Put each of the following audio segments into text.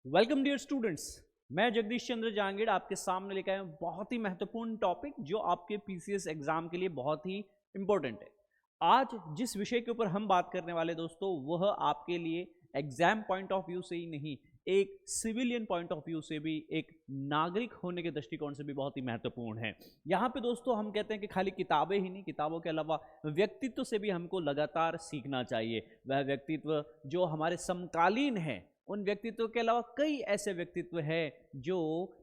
Welcome dear students. मैं जगदीश चंद्र जहांगीर आपके सामने लेकर आया हूं बहुत ही महत्वपूर्ण टॉपिक जो आपके पीसीएस एग्जाम के लिए बहुत ही इंपॉर्टेंट है। आज जिस विषय के ऊपर हम बात करने वाले दोस्तों वह आपके लिए एग्जाम पॉइंट ऑफ व्यू से ही नहीं, एक सिविलियन पॉइंट ऑफ व्यू से भी, एक नागरिक होने के दृष्टिकोण से भी बहुत ही महत्वपूर्ण है। यहाँ पे दोस्तों हम कहते हैं कि खाली किताबें ही नहीं, किताबों के अलावा व्यक्तित्व से भी हमको लगातार सीखना चाहिए। वह व्यक्तित्व जो हमारे समकालीन है, उन व्यक्तित्व के अलावा कई ऐसे व्यक्तित्व हैं जो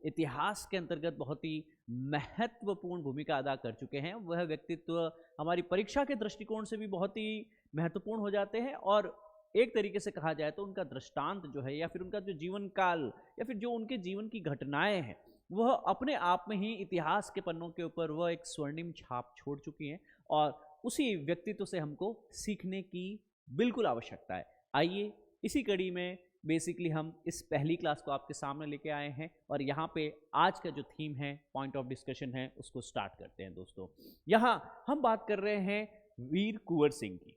इतिहास के अंतर्गत बहुत ही महत्वपूर्ण भूमिका अदा कर चुके हैं। वह व्यक्तित्व हमारी परीक्षा के दृष्टिकोण से भी बहुत ही महत्वपूर्ण हो जाते हैं और एक तरीके से कहा जाए तो उनका दृष्टांत जो है या फिर उनका जो जीवन काल या फिर जो उनके जीवन की घटनाएं हैं वह अपने आप में ही इतिहास के पन्नों के ऊपर वह एक स्वर्णिम छाप छोड़ चुकी हैं और उसी व्यक्तित्व से हमको सीखने की बिल्कुल आवश्यकता है। आइए इसी कड़ी में बेसिकली हम इस पहली क्लास को आपके सामने लेके आए हैं और यहाँ पे आज का जो थीम है, पॉइंट ऑफ डिस्कशन है, उसको स्टार्ट करते हैं दोस्तों। यहाँ हम बात कर रहे हैं वीर कुंवर सिंह की,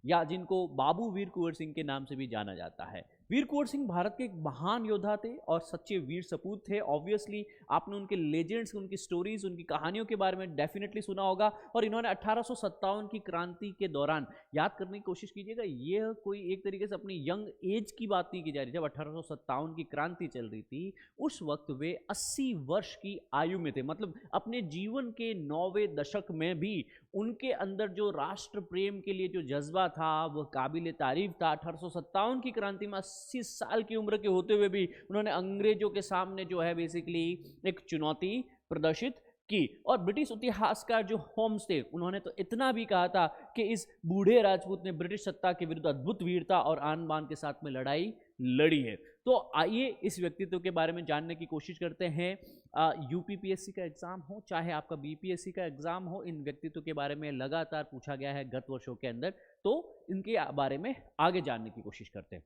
या जिनको बाबू वीर कुंवर सिंह के नाम से भी जाना जाता है। वीर कुंवर सिंह भारत के एक महान योद्धा थे और सच्चे वीर सपूत थे। ऑब्वियसली आपने उनके लेजेंड्स, उनकी स्टोरीज, उनकी कहानियों के बारे में डेफिनेटली सुना होगा और इन्होंने 1857 की क्रांति के दौरान, याद करने की कोशिश कीजिएगा, यह कोई एक तरीके से अपनी यंग एज की बात नहीं की जा रही। जब 1857 की क्रांति चल रही थी उस वक्त वे 80 वर्ष की आयु में थे, मतलब अपने जीवन के 9वें दशक में भी उनके अंदर जो राष्ट्र प्रेम के लिए जो जज्बा था वह काबिल तारीफ था। 1857 की क्रांति में 80 साल की उम्र के होते हुए भी उन्होंने अंग्रेजों के सामने जो है बेसिकली एक चुनौती प्रदर्शित की और ब्रिटिश इतिहासकार जो होम्स थे उन्होंने तो इतना भी कहा था कि इस बूढ़े राजपूत ने ब्रिटिश सत्ता के विरुद्ध अद्भुत वीरता और आन बान के साथ में लड़ाई लड़ी है। तो आइए इस व्यक्तित्व के बारे में जानने की कोशिश करते हैं। यूपीपीएससी का एग्जाम हो चाहे आपका बीपीएससी का एग्जाम हो, इन व्यक्तित्व के बारे में लगातार पूछा गया है गत वर्षों के अंदर, तो इनके बारे में आगे जानने की कोशिश करते हैं।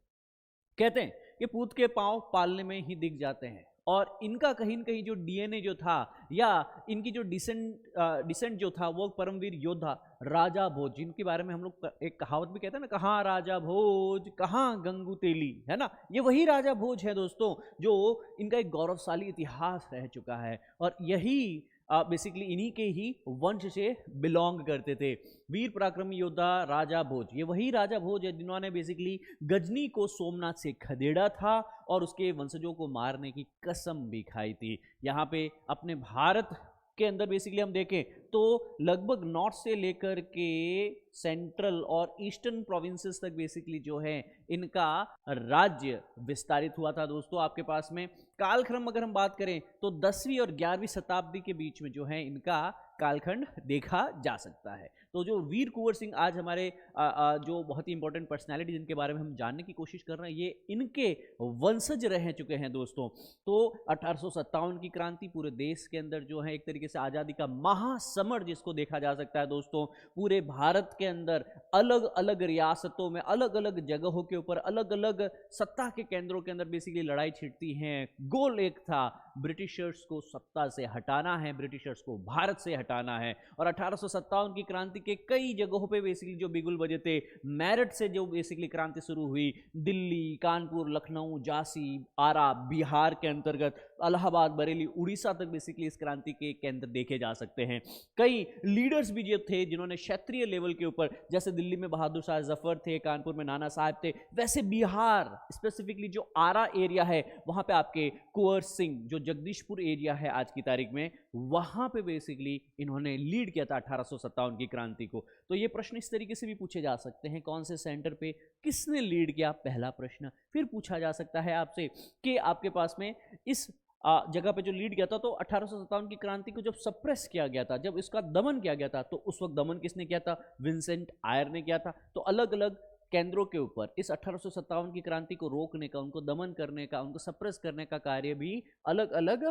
कहते हैं कि पूत के पांव पालने में ही दिख जाते हैं और इनका कहीं न कहीं जो डीएनए जो था या इनकी जो डिसेंट जो था वो परमवीर योद्धा राजा भोज, जिनके बारे में हम लोग एक कहावत भी कहते हैं ना, कहाँ राजा भोज कहाँ गंगू तेली, है ना। ये वही राजा भोज है दोस्तों जो इनका एक गौरवशाली इतिहास रह चुका है और यही बेसिकली इन्हीं के ही वंश से बिलोंग करते थे। वीर पराक्रमी योद्धा राजा भोज, ये वही राजा भोज है जिन्होंने बेसिकली गजनी को सोमनाथ से खदेड़ा था और उसके वंशजों को मारने की कसम भी खाई थी। यहाँ पे अपने भारत के अंदर बेसिकली हम देखें तो लगभग नॉर्थ से लेकर के सेंट्रल और ईस्टर्न प्रोविंसेस तक बेसिकली जो है इनका राज्य विस्तारित हुआ था दोस्तों। आपके पास में कालक्रम अगर हम बात करें तो 10वीं और 11वीं शताब्दी के बीच में जो है इनका कालखंड देखा जा सकता है। तो जो वीर कुंवर सिंह आज हमारे जो बहुत ही इंपॉर्टेंट पर्सनालिटी जिनके बारे में हम जानने की कोशिश कर रहे हैं, ये इनके वंशज रह चुके हैं दोस्तों। तो 1857 की क्रांति पूरे देश के अंदर जो है एक तरीके से आज़ादी का महासमर जिसको देखा जा सकता है दोस्तों। पूरे भारत के अंदर अलग अलग रियासतों में, अलग अलग जगहों के ऊपर, अलग अलग सत्ता के केंद्रों के अंदर बेसिकली लड़ाई छिड़ती हैं। गोल एक था, ब्रिटिशर्स को सत्ता से हटाना है, ब्रिटिशर्स को भारत से हटाना है। और 1857 की क्रांति के कई जगहों पे बेसिकली जो बिगुल बजे थे, मेरठ से जो बेसिकली क्रांति शुरू हुई, दिल्ली, कानपुर, लखनऊ, झांसी, आरा, बिहार के अंतर्गत इलाहाबाद, बरेली, उड़ीसा तक बेसिकली इस क्रांति के केंद्र देखे जा सकते हैं। कई लीडर्स भी जो थे जिन्होंने क्षेत्रीय लेवल के ऊपर, जैसे दिल्ली में बहादुर शाह जफर थे, कानपुर में नाना साहब थे, वैसे बिहार स्पेसिफिकली जो आरा एरिया है वहां पे आपके कुंवर सिंह, जो जगदीशपुर एरिया है आज की तारीख में, वहां पे बेसिकली इन्होंने लीड किया था 1857 की क्रांति को। तो ये प्रश्न इस तरीके से भी पूछे जा सकते हैं, कौन से सेंटर पे किसने लीड किया, पहला प्रश्न। फिर पूछा जा सकता है आपसे कि आपके पास में इस जगह पे जो लीड किया था, तो 1857 की क्रांति को जब सप्रेस किया गया था, जब इसका दमन किया गया था, तो उस वक्त दमन किसने किया था? विंसेंट आयर ने किया था। तो अलग अलग केंद्रों के ऊपर इस 1857 की क्रांति को रोकने का, उनको दमन करने का, उनको सप्रेस करने का कार्य भी अलग अलग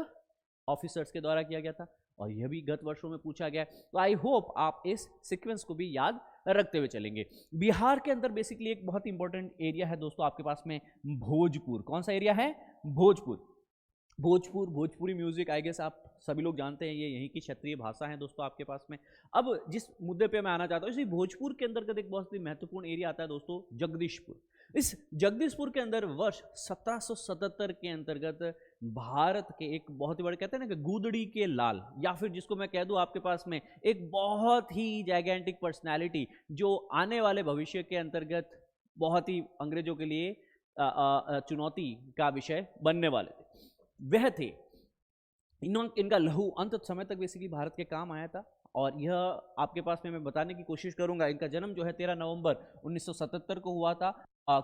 ऑफिसर्स के द्वारा किया गया था और यह भी गत वर्षों में पूछा गया। तो आई होप आप इस सीक्वेंस को भी याद रखते हुए चलेंगे। बिहार के अंदर बेसिकली एक बहुत इंपॉर्टेंट एरिया है दोस्तों आपके पास में, भोजपुर। कौन सा एरिया है? Bhojpur. Bhojpuri music I guess आप सभी लोग जानते हैं, ये यहीं की क्षेत्रीय भाषा है दोस्तों आपके पास में। अब जिस मुद्दे पे मैं आना चाहता हूँ, इसी भोजपुर के अंतर्गत एक बहुत ही महत्वपूर्ण एरिया आता है दोस्तों, जगदीशपुर। इस जगदीशपुर के अंदर वर्ष 1777 के अंतर्गत भारत के एक बहुत ही बड़े, कहते हैं ना कि गूदड़ी के लाल, या फिर जिसको मैं कह दूं आपके पास में एक बहुत ही जाइगेंटिक पर्सनालिटी, जो आने वाले भविष्य के अंतर्गत बहुत ही अंग्रेजों के लिए चुनौती का विषय बनने वाले थे, वह थे। इनका लहू अंत समय तक बेसिकली भारत के काम आया था, और यह आपके पास में मैं बताने की कोशिश करूंगा। इनका जन्म जो है 13 नवंबर 1977 को हुआ था।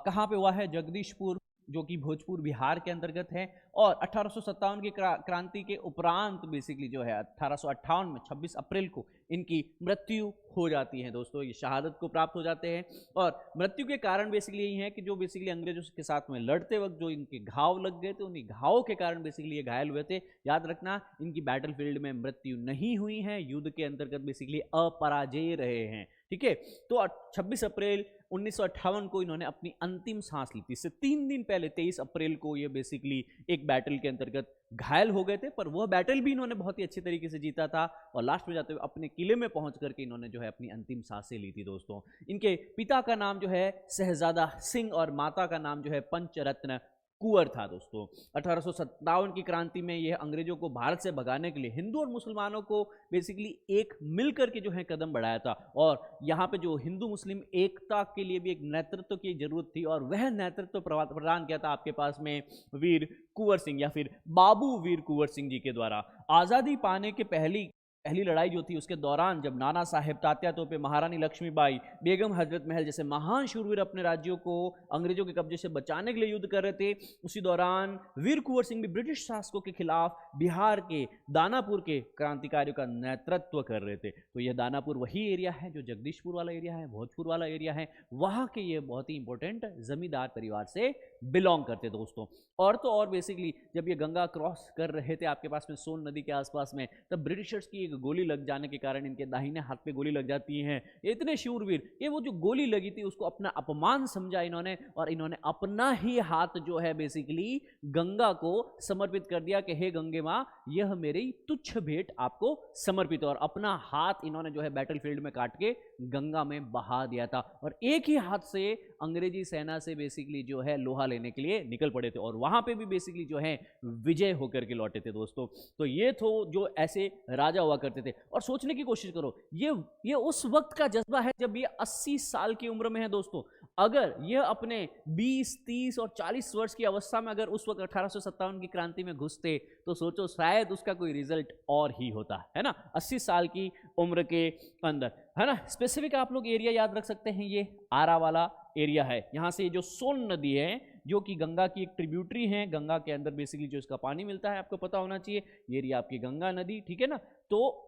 कहाँ पे हुआ है? जगदीशपुर, जो कि भोजपुर बिहार के अंतर्गत है। और 1857 की क्रांति के उपरांत बेसिकली जो है 1858 में 26 अप्रैल को इनकी मृत्यु हो जाती है दोस्तों, ये शहादत को प्राप्त हो जाते हैं। और मृत्यु के कारण बेसिकली यही है कि जो बेसिकली अंग्रेजों के साथ में लड़ते वक्त जो इनके घाव लग गए थे, उन्हीं घावों के कारण बेसिकली ये घायल हुए थे। याद रखना, इनकी बैटलफील्ड में मृत्यु नहीं हुई है, युद्ध के अंतर्गत बेसिकली अपराजेय रहे हैं, ठीक है। तो 26 अप्रैल 1958 को इन्होंने अपनी अंतिम सांस ली थी। इससे 3 दिन पहले 23 अप्रैल को ये बेसिकली एक बैटल के अंतर्गत घायल हो गए थे, पर वह बैटल भी इन्होंने बहुत ही अच्छे तरीके से जीता था, और लास्ट में जाते हुए अपने किले में पहुंच करके इन्होंने जो है अपनी अंतिम सांसें ली थी दोस्तों। इनके पिता का नाम जो है शहजादा सिंह, और माता का नाम जो है पंचरत्न कुंवर था दोस्तों। 1857 की क्रांति में यह अंग्रेजों को भारत से भगाने के लिए हिंदू और मुसलमानों को बेसिकली एक मिलकर के जो है कदम बढ़ाया था, और यहाँ पे जो हिंदू मुस्लिम एकता के लिए भी एक नेतृत्व की जरूरत थी, और वह नेतृत्व प्रदान किया था आपके पास में वीर कुंवर सिंह, या फिर बाबू वीर कुंवर सिंह जी के द्वारा। आज़ादी पाने के पहली लड़ाई जो थी, उसके दौरान जब नाना साहेब, तात्या तोपे, महारानी लक्ष्मीबाई, बेगम हजरत महल जैसे महान शूरवीर अपने राज्यों को अंग्रेजों के कब्जे से बचाने के लिए युद्ध कर रहे थे, उसी दौरान वीर कुंवर सिंह भी ब्रिटिश शासकों के खिलाफ बिहार के दानापुर के क्रांतिकारियों का नेतृत्व कर रहे थे। तो यह दानापुर वही एरिया है जो जगदीशपुर वाला एरिया है, भोजपुर वाला एरिया है, वहाँ के ये बहुत ही इंपॉर्टेंट जमींदार परिवार से बिलोंग करते दोस्तों। और तो और बेसिकली जब ये गंगा क्रॉस कर रहे थे आपके पास में सोन नदी के आसपास में, तब ब्रिटिशर्स की एक गोली लग जाने के कारण इनके दाहिने हाथ पे गोली लग जाती है। इतने शूरवीर, ये वो जो गोली लगी थी उसको अपना अपमान समझा इन्होंने, और इन्होंने अपना ही हाथ जो है बेसिकली गंगा को समर्पित कर दिया कि हे गंगे माँ, यह मेरी तुच्छ भेंट आपको समर्पित है, और अपना हाथ इन्होंने जो है बैटलफील्ड में काट के गंगा में बहा दिया था, और एक ही हाथ से अंग्रेजी सेना से बेसिकली जो है लोहा लेने के लिए निकल पड़े थे, और वहां पे भी बेसिकली जो है विजय होकर के लौटे थे दोस्तों। तो ये तो जो ऐसे राजा हुआ करते थे, और सोचने की कोशिश करो, ये उस वक्त का जज्बा है जब ये 80 साल की उम्र में है दोस्तों। अगर यह अपने 20, 30 और 40 वर्ष की अवस्था में अगर उस वक्त 1857 की क्रांति में घुसते, तो सोचो शायद उसका कोई रिजल्ट और ही होता है ना, 80 साल की उम्र के अंदर, है ना। स्पेसिफिक आप लोग एरिया याद रख सकते हैं, ये आरा वाला एरिया है। यहाँ से जो सोन नदी है, जो कि गंगा की एक ट्रिब्यूटरी है, गंगा के अंदर बेसिकली जो इसका पानी मिलता है, आपको पता होना चाहिए, ये एरिया आपकी गंगा नदी, ठीक है ना। तो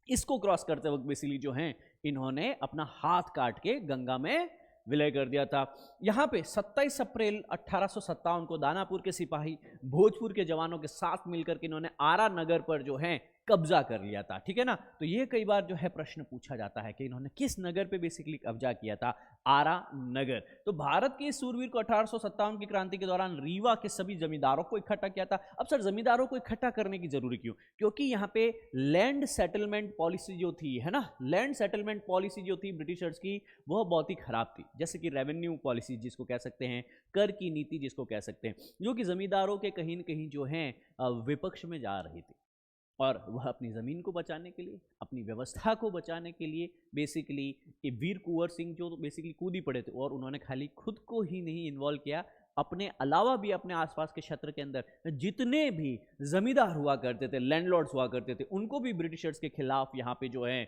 इसको क्रॉस करते वक्त बेसिकली जो है इन्होंने अपना हाथ काट के गंगा में विलय कर दिया था। यहाँ पे 27 अप्रैल 1857 को दानापुर के सिपाही भोजपुर के जवानों के साथ मिलकर के इन्होंने आरा नगर पर जो है कब्जा कर लिया था, ठीक है ना। तो ये कई बार जो है प्रश्न पूछा जाता है कि इन्होंने किस नगर पे बेसिकली कब्जा किया था? आरा नगर। तो भारत के सूरवीर को 1857 की क्रांति के दौरान रीवा के सभी जमींदारों को इकट्ठा किया था। अब सर, जमींदारों को इकट्ठा करने की जरूरी क्यों? क्योंकि यहाँ पे लैंड सेटलमेंट पॉलिसी जो थी, है ना, लैंड सेटलमेंट पॉलिसी जो थी ब्रिटिशर्स की, वह बहुत ही खराब थी। जैसे कि रेवेन्यू पॉलिसी जिसको कह सकते हैं, कर की नीति जिसको कह सकते हैं, जो कि जमींदारों के कहीं न कहीं जो है विपक्ष में जा रही थी, और वह अपनी ज़मीन को बचाने के लिए, अपनी व्यवस्था को बचाने के लिए बेसिकली वीर कुंवर सिंह जो बेसिकली कूद ही पड़े थे, और उन्होंने खाली खुद को ही नहीं इन्वॉल्व किया, अपने अलावा भी अपने आसपास के क्षेत्र के अंदर जितने भी जमींदार हुआ करते थे, लैंडलॉर्ड्स हुआ करते थे, उनको भी ब्रिटिशर्स के खिलाफ यहाँ पे जो है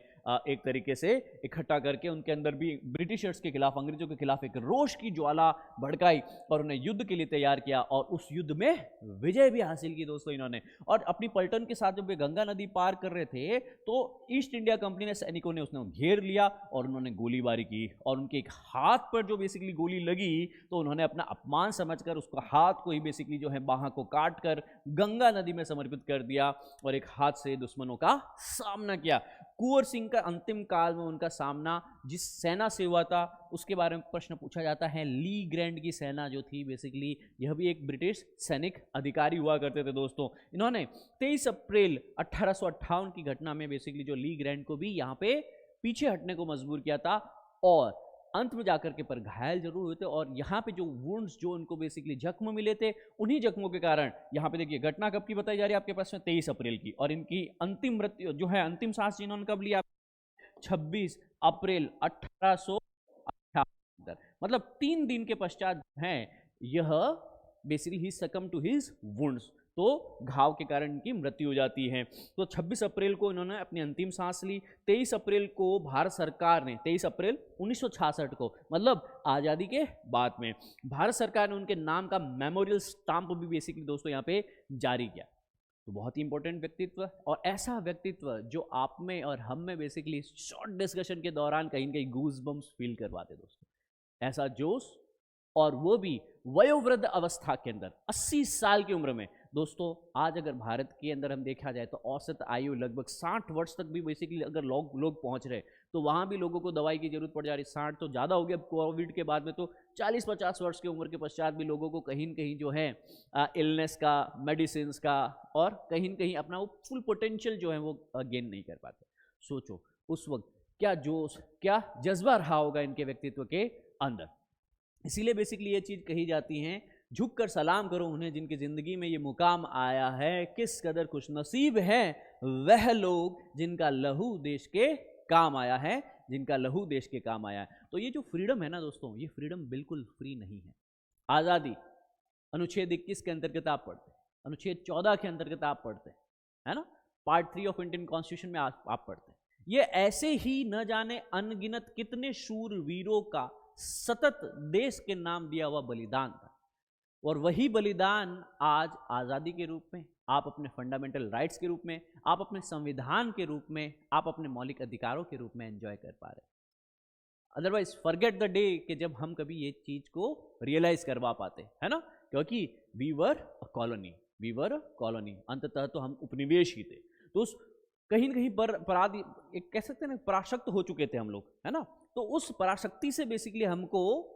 एक तरीके से इकट्ठा करके उनके अंदर भी ब्रिटिशर्स के खिलाफ, अंग्रेजों के खिलाफ एक रोष की ज्वाला भड़काई, और उन्हें युद्ध के लिए तैयार किया, और उस युद्ध में विजय भी हासिल की दोस्तों इन्होंने। और अपनी पलटन के साथ जब वे गंगा नदी पार कर रहे थे, तो ईस्ट इंडिया कंपनी ने सैनिकों ने उसने घेर लिया, और उन्होंने गोलीबारी की, और उनके एक हाथ पर जो बेसिकली गोली लगी, तो उन्होंने अपना अपमान समझकर उसको हाथ को ही बेसिकली जो है बाह को काट कर गंगा नदी में समर्पित कर दिया, और एक हाथ से दुश्मनों का सामना किया। कुंवर सिंह का अंतिम काल में उनका सामना जिस सेना से हुआ था, उसके बारे में प्रश्न पूछा जाता है। ली ग्रैंड की सेना जो थी बेसिकली, यह भी एक ब्रिटिश सैनिक अधिकारी हुआ करते थे दोस्तों। इन्होंने 23 अप्रैल 1858 की घटना में बेसिकली जो ली ग्रैंड को भी यहाँ पे पीछे हटने को मजबूर किया था, और अंत में जाकर के पर घायल जरूर हुए थे। और यहाँ पे जो वुंड्स, जो उनको बेसिकली जख्म मिले थे, उन्हीं जख्मों के कारण यहाँ पे देखिए घटना कब की बताई जा रही है आपके पास में 23 अप्रैल की, और इनकी अंतिम मृत्यु जो है, अंतिम सांस जिन्होंने कब लिया, 26 अप्रैल 1858, मतलब 3 दिन के पश्चात है यह बेसिकली ही सकम टू हिज वुंड्स, तो घाव के कारण इनकी मृत्यु हो जाती है। तो 26 अप्रैल को इन्होंने अपनी अंतिम सांस ली। 23 अप्रैल को भारत सरकार ने, 23 अप्रैल 1966 को, मतलब आज़ादी के बाद में, भारत सरकार ने उनके नाम का मेमोरियल स्टाम्प भी बेसिकली दोस्तों यहाँ पे जारी किया। तो बहुत ही इंपॉर्टेंट व्यक्तित्व, और ऐसा व्यक्तित्व जो आप में और हम में बेसिकली शॉर्ट डिस्कशन के दौरान कहीं ना कहीं गूज बम्स फील करवाते दोस्तों। ऐसा जोश, और वो भी वयोवृद्ध अवस्था के अंदर 80 साल की उम्र में। दोस्तों आज अगर भारत के अंदर हम देखा जाए तो औसत आयु लगभग 60 वर्ष तक भी बेसिकली अगर लोग पहुंच रहे, तो वहाँ भी लोगों को दवाई की जरूरत पड़ जा रही। 60 तो ज़्यादा हो गया, कोविड के बाद में तो 40-50 वर्ष की उम्र के पश्चात भी लोगों को कहीं न कहीं जो है इलनेस का, मेडिसिन का, और कहीं न कहीं अपना वो फुल पोटेंशियल जो है वो गेन नहीं कर पाते। सोचो उस वक्त क्या जोश, क्या जज्बा रहा होगा इनके व्यक्तित्व के अंदर। इसीलिए बेसिकली ये चीज़ कही जाती है, झुक कर सलाम करो उन्हें जिनकी ज़िंदगी में ये मुकाम आया है, किस कदर खुश नसीब है वह लोग जिनका लहू देश के काम आया है, जिनका लहू देश के काम आया है। तो ये जो फ्रीडम है ना दोस्तों, ये फ्रीडम बिल्कुल फ्री नहीं है। आज़ादी अनुच्छेद 21 के अंतर्गत आप पढ़ते, अनुच्छेद 14 के अंतर्गत आप पढ़ते, है ना, पार्ट 3 ऑफ इंडियन कॉन्स्टिट्यूशन में आप पढ़ते। ये ऐसे ही न जाने अनगिनत कितने शूरवीरों का सतत देश के नाम दिया हुआ बलिदान था, और वही बलिदान आज आज़ादी के रूप में, आप अपने फंडामेंटल राइट्स के रूप में, आप अपने संविधान के रूप में, आप अपने मौलिक अधिकारों के रूप में एंजॉय कर पा रहे। अदरवाइज फॉरगेट द डे कि जब हम कभी ये चीज़ को रियलाइज करवा पाते, है ना, क्योंकि वी वर अ कॉलोनी, अंततः तो हम उपनिवेश ही थे। तो उस कहीं न कहीं पर एक कह सकते हैं ना, पराशक्त हो चुके थे हम लोग, है ना। तो उस पराशक्ति से बेसिकली हमको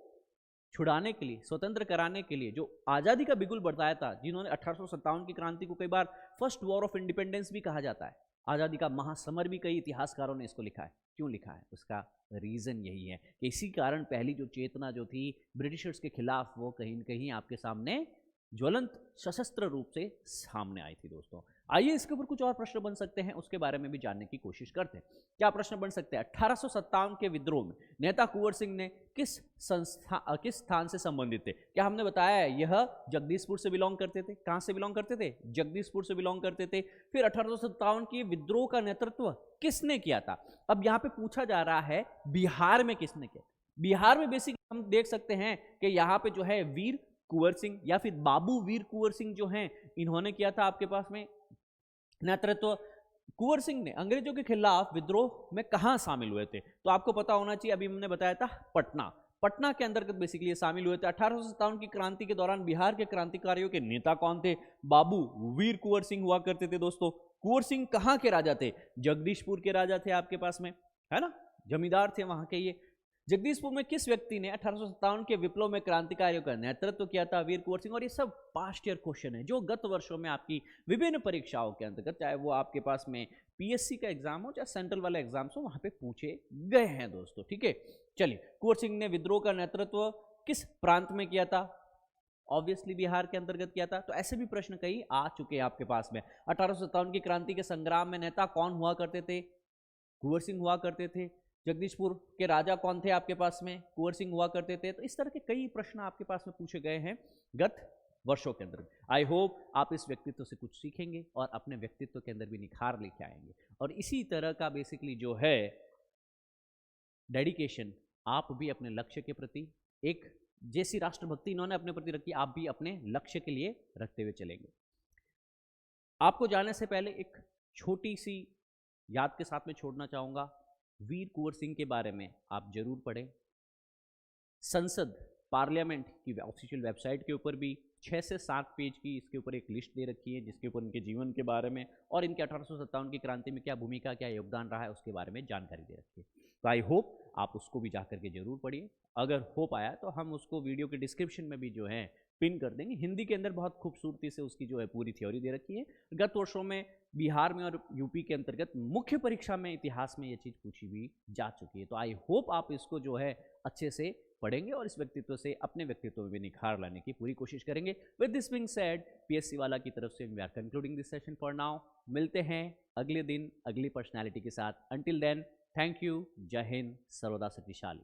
छुड़ाने के लिए, स्वतंत्र कराने के लिए, जो आज़ादी का बिगुल बरसाया था, जिन्होंने 1857 की क्रांति को कई बार फर्स्ट वॉर ऑफ इंडिपेंडेंस भी कहा जाता है, आज़ादी का महासमर भी कई इतिहासकारों ने इसको लिखा है। क्यों लिखा है? उसका रीज़न यही है कि इसी कारण पहली जो चेतना जो थी ब्रिटिशर्स के खिलाफ, वो कहीं न कहीं आपके सामने ज्वलंत सशस्त्र रूप से सामने आई थी दोस्तों। आइए इसके ऊपर कुछ और प्रश्न बन सकते हैं, उसके बारे में भी जानने की कोशिश करते हैं। क्या प्रश्न बन सकते हैं? 1857 के विद्रोह में नेता कुंवर सिंह ने किस स्थान से संबंधित थे? क्या हमने बताया है यह जगदीशपुर से बिलोंग करते थे? कहां से बिलोंग करते थे? जगदीशपुर से बिलोंग करते थे। फिर 1857 के विद्रोह का नेतृत्व किसने किया था? अब यहां पे पूछा जा रहा है बिहार में किसने किया। बिहार में बेसिकली हम देख सकते हैं कि यहाँ पे जो है वीर कुंवर सिंह या फिर बाबू वीर कुंवर सिंह जो हैं, इन्होंने किया था आपके पास में नेतृत्व। कुंवर सिंह ने अंग्रेजों के खिलाफ विद्रोह में कहां शामिल हुए थे? तो आपको पता होना चाहिए, अभी हमने बताया था पटना के अंतर्गत बेसिकली ये शामिल हुए थे। 1857 की क्रांति के दौरान बिहार के क्रांतिकारियों के नेता कौन थे? बाबू वीर कुंवर सिंह हुआ करते थे दोस्तों। कुंवर सिंह कहां के राजा थे? जगदीशपुर के राजा थे आपके पास में, है ना, जमींदार थे वहां के ये। जगदीशपुर में किस व्यक्ति ने 1857 के विप्लव में क्रांतिकारियों का नेतृत्व किया था? वीर कुंवर सिंह। और ये सब पास्ट ईयर क्वेश्चन है जो गत वर्षों में आपकी विभिन्न परीक्षाओं के अंतर्गत, चाहे वो आपके पास में पीएससी का एग्जाम हो चाहे सेंट्रल वाले एग्जाम्स हो, वहां पे पूछे गए हैं दोस्तों। ठीक है, चलिए, कुंवर सिंह ने विद्रोह का नेतृत्व किस प्रांत में किया था? ऑब्वियसली बिहार के अंतर्गत किया था। तो ऐसे भी प्रश्न कई आ चुके हैं आपके पास में। 1857 की क्रांति के संग्राम में नेता कौन हुआ करते थे? कुंवर सिंह हुआ करते थे। जगदीशपुर के राजा कौन थे आपके पास में? कुंवर सिंह हुआ करते थे। तो इस तरह के कई प्रश्न आपके पास में पूछे गए हैं गत वर्षों के अंदर। आई होप आप इस व्यक्तित्व से कुछ सीखेंगे और अपने व्यक्तित्व के अंदर भी निखार लेके आएंगे, और इसी तरह का बेसिकली जो है डेडिकेशन आप भी अपने लक्ष्य के प्रति, एक जैसी राष्ट्रभक्ति इन्होंने अपने प्रति रखी, आप भी अपने लक्ष्य के लिए रखते हुए चलेंगे। आपको जाने से पहले एक छोटी सी याद के साथ में छोड़ना चाहूंगा। वीर कुंवर सिंह के बारे में आप जरूर पढ़ें। संसद पार्लियामेंट की ऑफिशियल वेबसाइट के ऊपर भी 6 से 7 पेज की इसके ऊपर एक लिस्ट दे रखी है, जिसके ऊपर उनके जीवन के बारे में और इनके 1857 की क्रांति में क्या भूमिका, क्या योगदान रहा है, उसके बारे में जानकारी दे रखी है। तो आई होप आप उसको भी जाकर के जरूर पढ़िए। अगर हो पाया तो हम उसको वीडियो के डिस्क्रिप्शन में भी जो है पिन कर देंगे। हिंदी के अंदर बहुत खूबसूरती से उसकी जो है पूरी थ्योरी दे रखी है। गत वर्षों में बिहार में और यूपी के अंतर्गत मुख्य परीक्षा में इतिहास में ये चीज़ पूछी भी जा चुकी है। तो आई होप आप इसको जो है अच्छे से पढ़ेंगे और इस व्यक्तित्व से अपने व्यक्तित्व में भी निखार लाने की पूरी कोशिश करेंगे। With this being said, PSC वाला की तरफ से we are concluding this session for now. मिलते हैं अगले दिन अगली पर्सनैलिटी के साथ। अंटिल देन, थैंक यू, जय हिंद, सर्वदा शक्तिशाली।